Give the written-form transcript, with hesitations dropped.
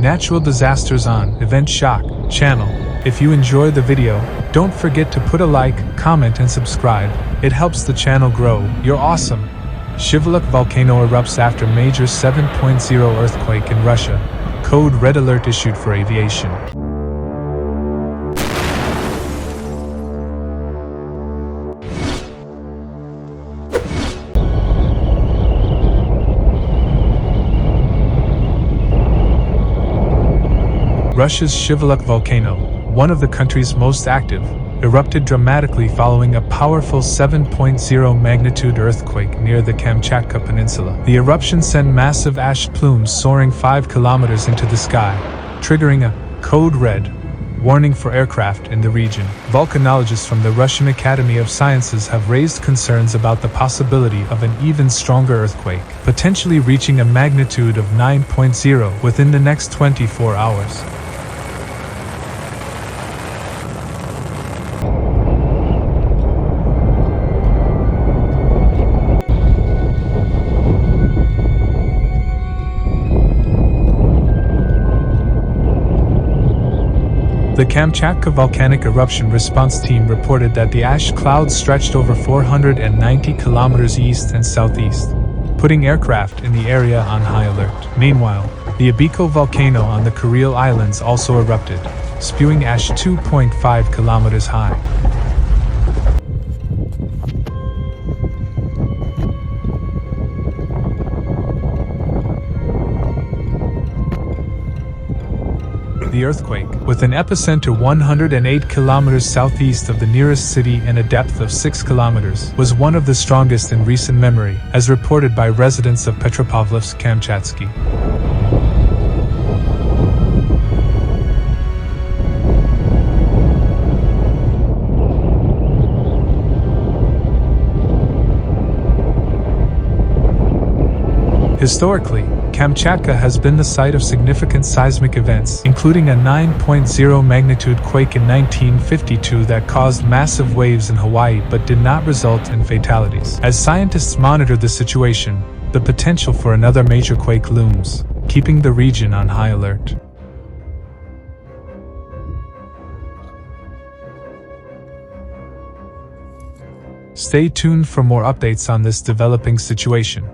Natural Disasters on Event Shock channel. If you enjoy the video, don't forget to put a like, comment and subscribe. It helps the channel grow. You're awesome. Shiveluch volcano erupts after major 7.0 earthquake in Russia. Code red alert issued for aviation. Russia's Shiveluch volcano, one of the country's most active, erupted dramatically following a powerful 7.0 magnitude earthquake near the Kamchatka Peninsula. The eruption sent massive ash plumes soaring 5 kilometers into the sky, triggering a code red warning for aircraft in the region. Volcanologists from the Russian Academy of Sciences have raised concerns about the possibility of an even stronger earthquake, potentially reaching a magnitude of 9.0 within the next 24 hours. The Kamchatka volcanic eruption response team reported that the ash clouds stretched over 490 kilometers east and southeast, putting aircraft in the area on high alert. Meanwhile, the Ebeko volcano on the Kuril Islands also erupted, spewing ash 2.5 kilometers high. The earthquake, with an epicenter 108 kilometers southeast of the nearest city and a depth of 6 kilometers, was one of the strongest in recent memory, as reported by residents of Petropavlovsk-Kamchatsky. Historically, Kamchatka has been the site of significant seismic events, including a 9.0 magnitude quake in 1952 that caused massive waves in Hawaii but did not result in fatalities. As scientists monitor the situation, the potential for another major quake looms, keeping the region on high alert. Stay tuned for more updates on this developing situation.